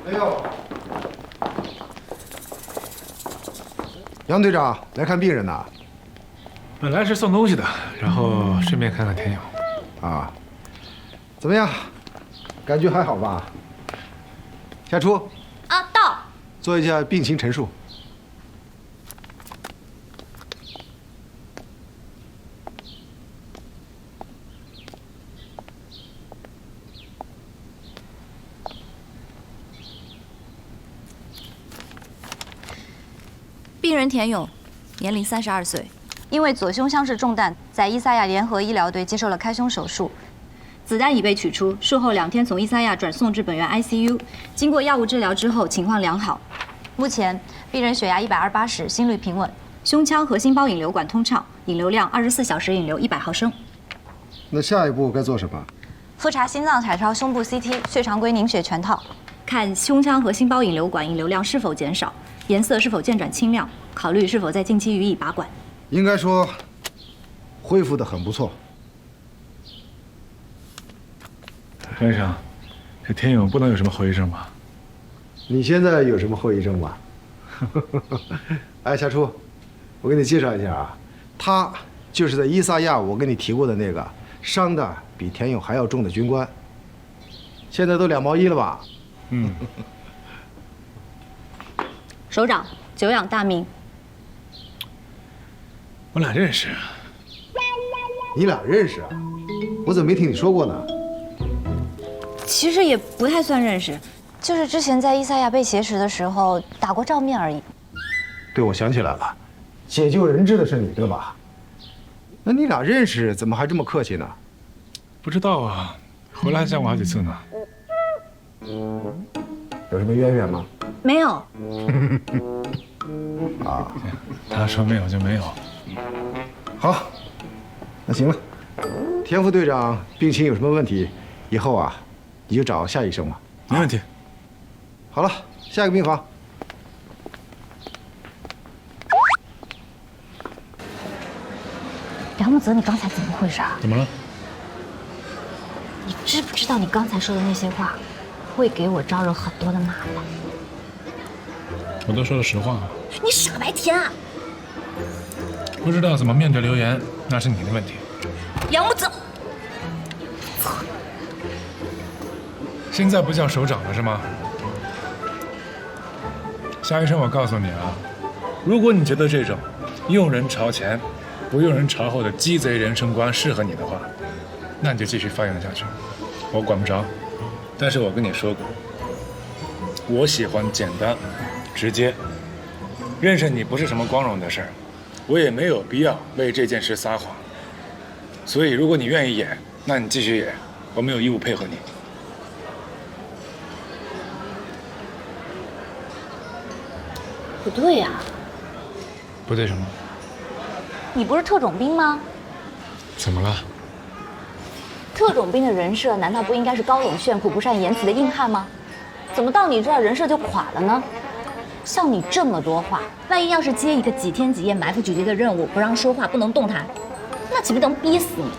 哎呦，杨队长来看病人呐？本来是送东西的，然后顺便看看田勇。啊，怎么样？感觉还好吧？夏初。啊，到。做一下病情陈述。病人田勇，年龄32岁，因为左胸腔室中弹，在伊萨亚联合医疗队接受了开胸手术。子弹已被取出，术后2天从伊萨亚转送至本院 ICU， 经过药物治疗之后情况良好。目前病人血压120/80，心率平稳，胸腔和心包引流管通畅，引流量24小时引流100毫升。那下一步该做什么？复查心脏彩超、胸部 CT、血常规凝血全套，看胸腔和心包引流管引流量是否减少，颜色是否渐转清亮，考虑是否在近期予以拔管。应该说，恢复得很不错。张医生，这田勇不能有什么后遗症吧？你现在有什么后遗症吗？哎，夏初，我给你介绍一下啊，他就是在伊萨亚我跟你提过的那个伤的比田勇还要重的军官。现在都2毛1了吧？嗯。首长，久仰大名。我俩认识。你俩认识啊？我怎么没听你说过呢？其实也不太算认识，就是之前在伊萨亚被挟持的时候打过照面而已。对，我想起来了，解救人质的是你对吧？那你俩认识，怎么还这么客气呢？不知道啊，回来还见过好几次呢。有什么渊源吗？没有。啊，他说没有就没有。好，那行了。田副队长病情有什么问题，以后啊，你就找夏医生吧。没问题。好了，下一个病房。梁木泽，你刚才怎么回事啊？怎么了？你知不知道你刚才说的那些话，会给我招惹很多的麻烦？我都说了实话了。你傻白甜啊！不知道怎么面对流言，那是你的问题。梁木泽，现在不叫首长了是吗？夏医生，我告诉你啊，如果你觉得这种用人朝前，不用人朝后的鸡贼人生观适合你的话，那你就继续发扬下去，我管不着。但是我跟你说过，我喜欢简单、直接。认识你不是什么光荣的事儿，我也没有必要为这件事撒谎。所以，如果你愿意演，那你继续演，我没有义务配合你。不对呀，不对什么？你不是特种兵吗？怎么了？特种兵的人设难道不应该是高冷炫酷、不善言辞的硬汉吗？怎么到你这儿人设就垮了呢？像你这么多话，万一要是接一个几天几夜埋伏狙击的任务，不让说话，不能动弹，那岂不能逼死你？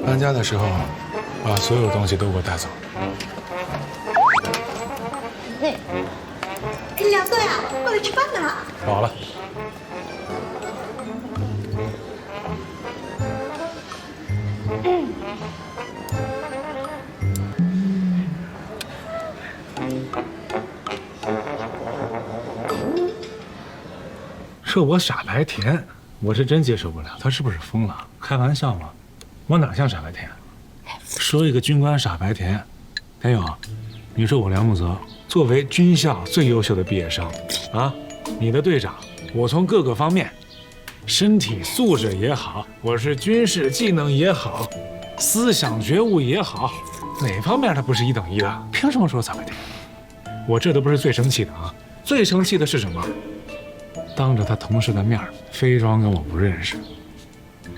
搬家的时候，把所有东西都给我带走。那梁队啊，过来吃饭呢。饱了。说我傻白甜，我是真接受不了。他是不是疯了？开玩笑吗？我哪像傻白甜？说一个军官傻白甜，田勇，你说我梁木泽作为军校最优秀的毕业生啊，你的队长，我从各个方面，身体素质也好，我是军事技能也好，思想觉悟也好，哪方面他不是1等1的？凭什么说傻白甜？我这都不是最生气的啊，最生气的是什么？当着他同事的面非装跟我不认识，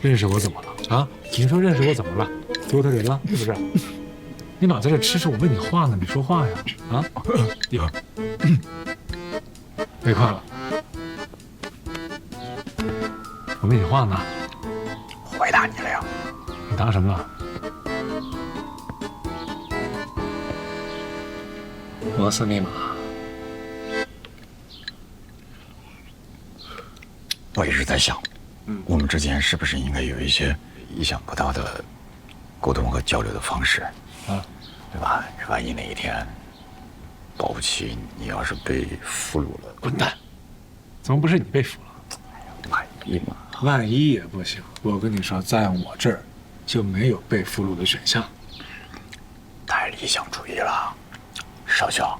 认识我怎么了啊？你说认识我怎么了？丢他人了是不是？你老在这吃，我问你话呢，你说话呀啊！一会儿，别看了，我问你话呢。回回答你了呀。你当什么了？摩斯密码。我一直在想，我们之间是不是应该有一些意想不到的沟通和交流的方式啊，对吧？万一哪一天，保不齐你要是被俘虏了，滚蛋！怎么不是你被俘了？万一嘛？万一也不行。我跟你说，在我这儿就没有被俘虏的选项。太理想主义了，少校。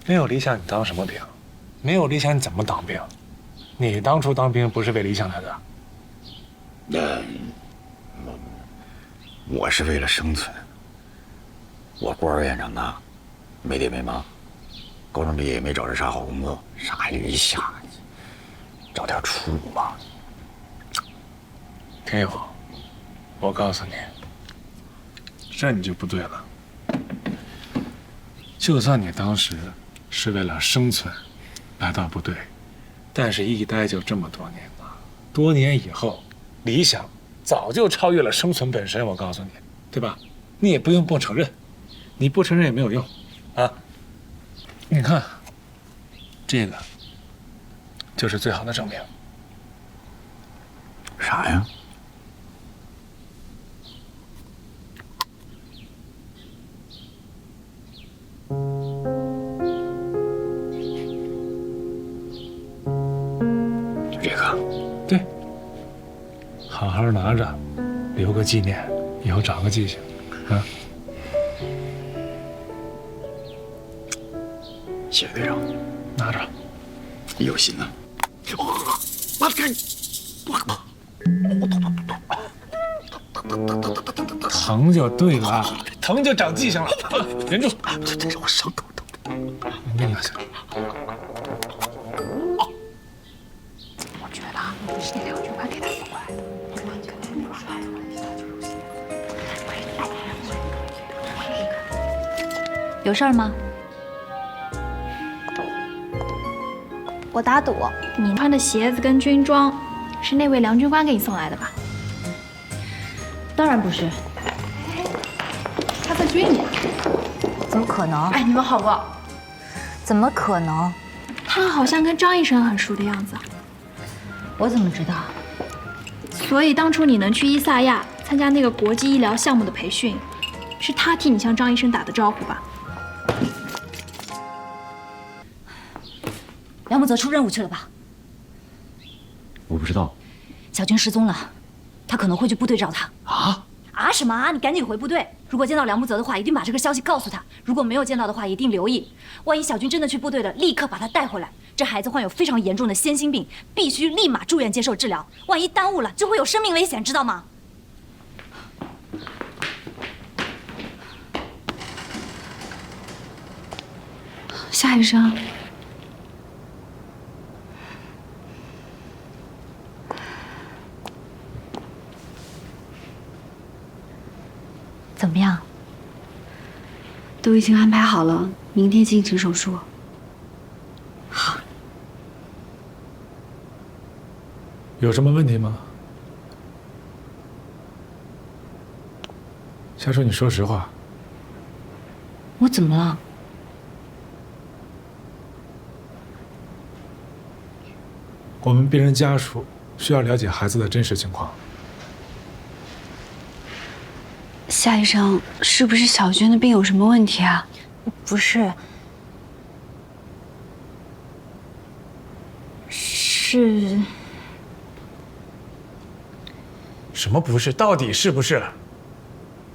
没有理想，你当什么兵？没有理想，你怎么当兵？你当初当兵不是为理想来的？我是为了生存。我孤儿院长大，没爹没妈，高中毕业也没找着啥好工作，啥理想，找点出路吧。天佑，我告诉你，这你就不对了。就算你当时是为了生存来到部队，但是一待就这么多年了，多年以后，理想早就超越了生存本身。我告诉你，对吧？你也不用不承认，你不承认也没有用，啊！你看，这个就是最好的证明。啥呀？就这个？对，好好拿着，留个纪念，以后长个记性，啊！谢谢队长，拿着。有心呢。疼就对了，疼就长记性了。忍住，这让我伤口疼。我给你拿去。我觉得是那两句话给他送过来的。有事儿吗？我打赌，你穿的鞋子跟军装，是那位梁军官给你送来的吧？当然不是，他在追你。怎么可能？哎，你们好不好？怎么可能？他好像跟张医生很熟的样子。我怎么知道？所以当初你能去伊萨亚参加那个国际医疗项目的培训，是他替你向张医生打的招呼吧？梁木泽出任务去了吧？我不知道。小军失踪了，他可能会去部队找他。啊什么啊！你赶紧回部队。如果见到梁木泽的话，一定把这个消息告诉他；如果没有见到的话，一定留意。万一小军真的去部队了，立刻把他带回来。这孩子患有非常严重的先心病，必须立马住院接受治疗。万一耽误了，就会有生命危险，知道吗？夏医生，怎么样？都已经安排好了，明天进行手术。好。有什么问题吗？夏初，你说实话。我怎么了？我们病人家属需要了解孩子的真实情况。夏医生，是不是小军的病有什么问题啊？不是，是什么不是？到底是不是？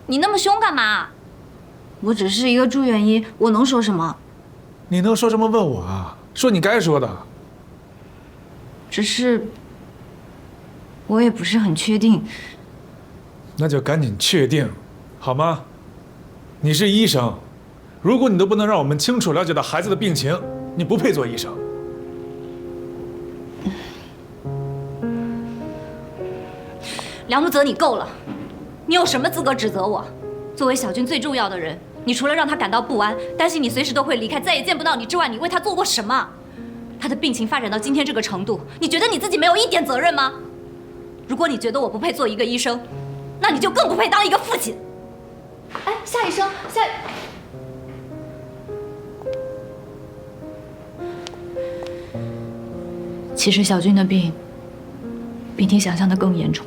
你那么凶干嘛？我只是一个住院医，我能说什么？你能说什么问我啊？说你该说的。只是，我也不是很确定。那就赶紧确定，好吗？你是医生，如果你都不能让我们清楚了解到孩子的病情，你不配做医生。梁木泽，你够了！你有什么资格指责我？作为小军最重要的人，你除了让他感到不安，担心你随时都会离开，再也见不到你之外，你为他做过什么？他的病情发展到今天这个程度，你觉得你自己没有一点责任吗？如果你觉得我不配做一个医生，那你就更不配当一个父亲。哎，夏医生，其实小军的病比你想象的更严重。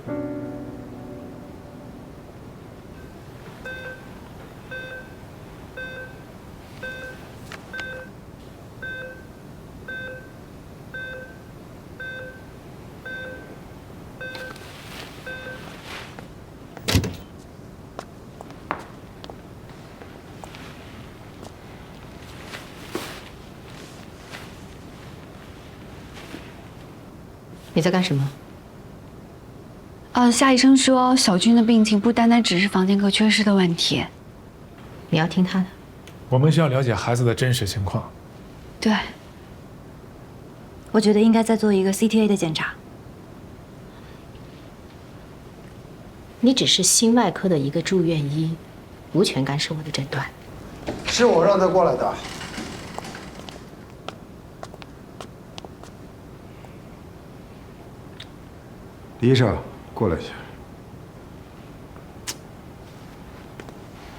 你在干什么？夏医生说，小军的病情不单单只是房间科缺失的问题。你要听他的。我们需要了解孩子的真实情况。对，我觉得应该再做一个 CTA 的检查。你只是心外科的一个住院医，无权干涉我的诊断。是我让他过来的。李医生，过来一下。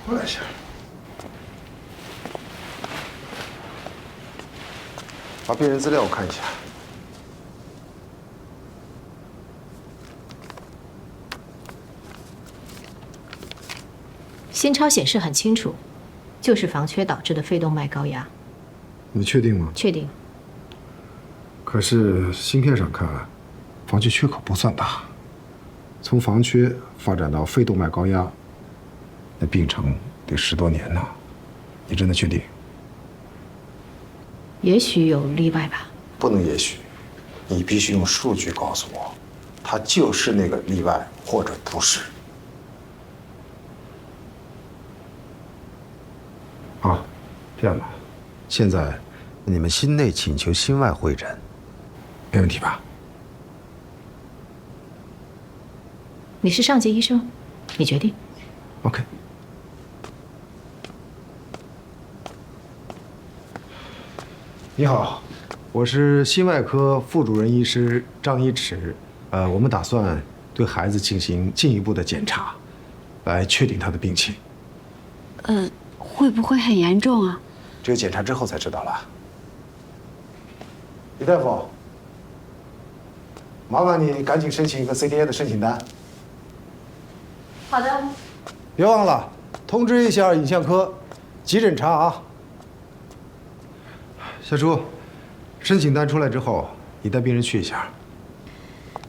过来一下。把病人资料我看一下。心超显示很清楚，就是房缺导致的肺动脉高压。你确定吗？确定。可是芯片上看，房缺缺口不算大。从房缺发展到肺动脉高压，那病程得10多年呢。你真的确定？也许有例外吧。不能也许，你必须用数据告诉我，它就是那个例外，或者不是。啊，这样吧，现在你们心内请求心外会诊，没问题吧？你是上级医生，你决定。OK。你好，我是心外科副主任医师张一驰。我们打算对孩子进行进一步的检查，来确定他的病情。会不会很严重啊？只有检查之后才知道了。李大夫，麻烦你赶紧申请一个 CTA 的申请单。好的。别忘了通知一下影像科，急诊查啊。小朱，申请单出来之后，你带病人去一下。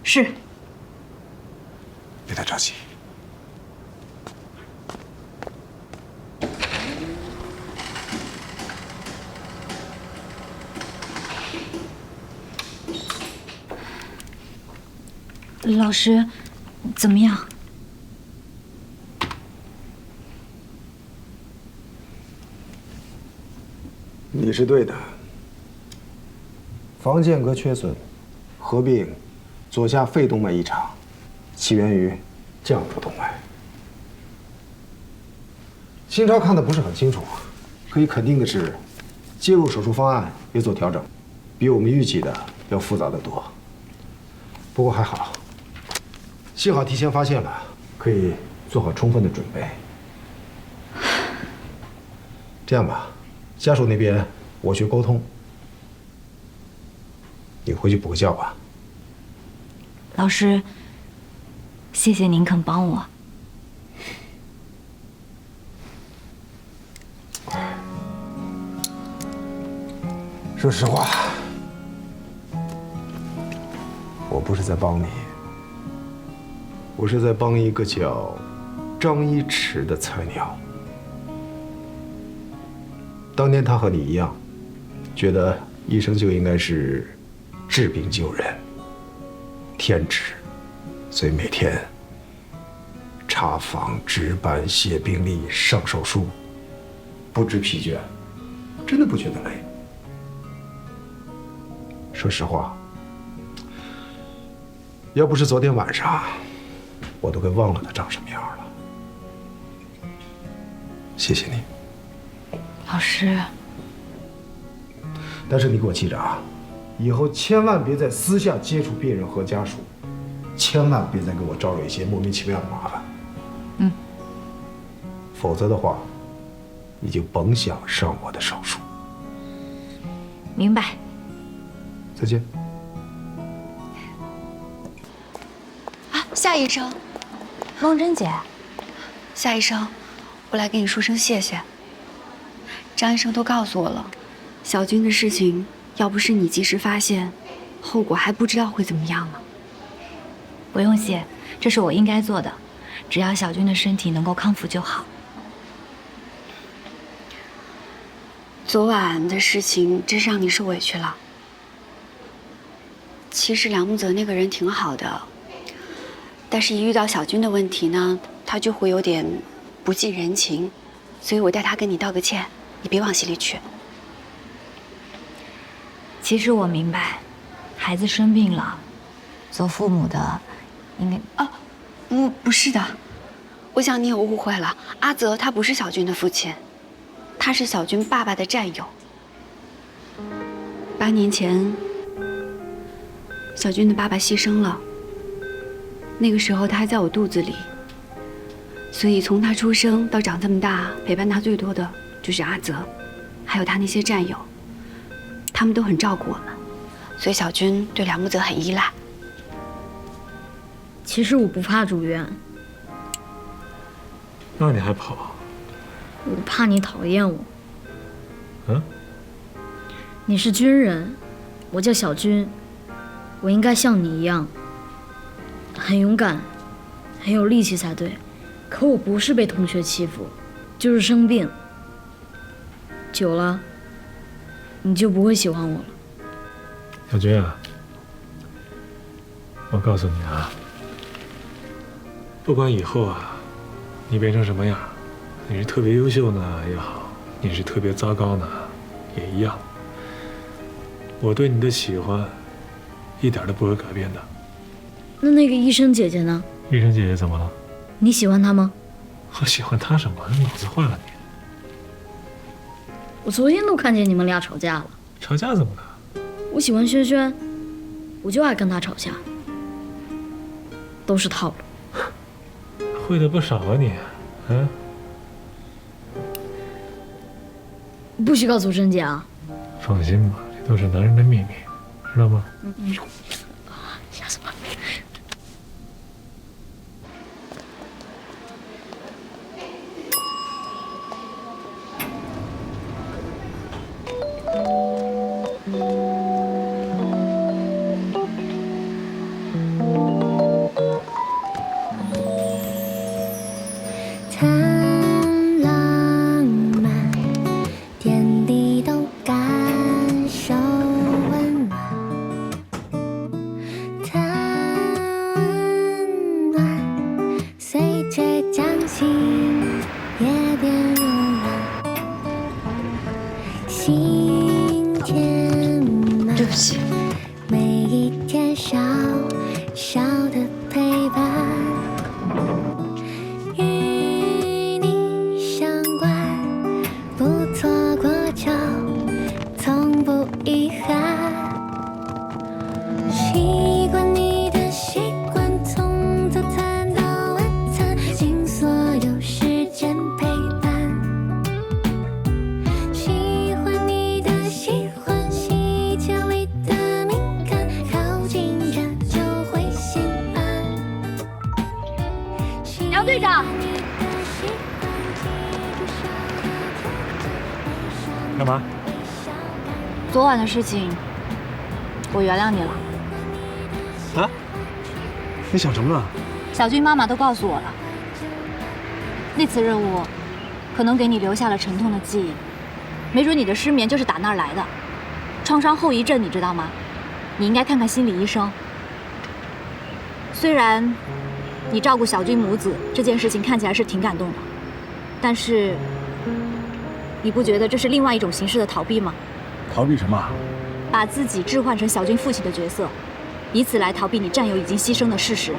是。别太着急。老师，怎么样？你是对的。房间隔缺损，合并左下肺动脉异常，起源于降部动脉。心超看的不是很清楚，可以肯定的是，介入手术方案也做调整，比我们预计的要复杂得多。不过还好，幸好提前发现了，可以做好充分的准备。这样吧，家属那边我去沟通，你回去补个觉吧。老师，谢谢您肯帮我。说实话，我不是在帮你，我是在帮一个叫张一驰的菜鸟。当年他和你一样，觉得医生就应该是治病救人，天职，所以每天查房、值班、写病历、上手术，不知疲倦，真的不觉得累。说实话，要不是昨天晚上，我都快忘了他长什么样了。谢谢你。老师，但是你给我记着啊，以后千万别再私下接触病人和家属，千万别再给我招惹一些莫名其妙的麻烦。嗯。否则的话，你就甭想上我的手术。明白。再见。啊，夏医生，梦真姐，夏医生，我来给你说声谢谢。张医生都告诉我了，小军的事情，要不是你及时发现，后果还不知道会怎么样呢。不用谢，这是我应该做的，只要小军的身体能够康复就好。昨晚的事情真是让你受委屈了。其实梁木泽那个人挺好的，但是一遇到小军的问题呢，他就会有点不近人情，所以我代他跟你道个歉，你别往心里去。其实我明白，孩子生病了，做父母的应该……不是的，我想你有误会了。阿泽他不是小军的父亲，他是小军爸爸的战友。8年前，小军的爸爸牺牲了。那个时候他还在我肚子里，所以从他出生到长这么大，陪伴他最多的就是阿泽，还有他那些战友，他们都很照顾我们，所以小军对梁木泽很依赖。其实我不怕住院，那你还跑？我怕你讨厌我。嗯？你是军人，我叫小军，我应该像你一样，很勇敢，很有力气才对。可我不是被同学欺负，就是生病。久了，你就不会喜欢我了。小军啊，我告诉你啊，不管以后啊，你变成什么样，你是特别优秀呢也好，你是特别糟糕呢，也一样。我对你的喜欢，一点都不会改变的。那个医生姐姐呢？医生姐姐怎么了？你喜欢她吗？我喜欢她什么？你脑子坏了你？我昨天都看见你们俩吵架了。吵架怎么了？我喜欢轩轩，我就爱跟她吵架，都是套路。会的不少啊你，嗯？不许告诉珍姐啊！放心吧，这都是男人的秘密，知道吗？吓死我！谈浪漫，天地都感受温暖。谈温暖，随倔强心也变柔软。心填满，对不起，每一天小小的陪伴。梁队长，干嘛？昨晚的事情，我原谅你了。啊？你想什么呢？小军妈妈都告诉我了，那次任务可能给你留下了沉痛的记忆，没准你的失眠就是打那儿来的，创伤后遗症，你知道吗？你应该看看心理医生。虽然你照顾小军母子这件事情看起来是挺感动的，但是你不觉得这是另外一种形式的逃避吗？逃避什么？把自己置换成小军父亲的角色，以此来逃避你战友已经牺牲的事实。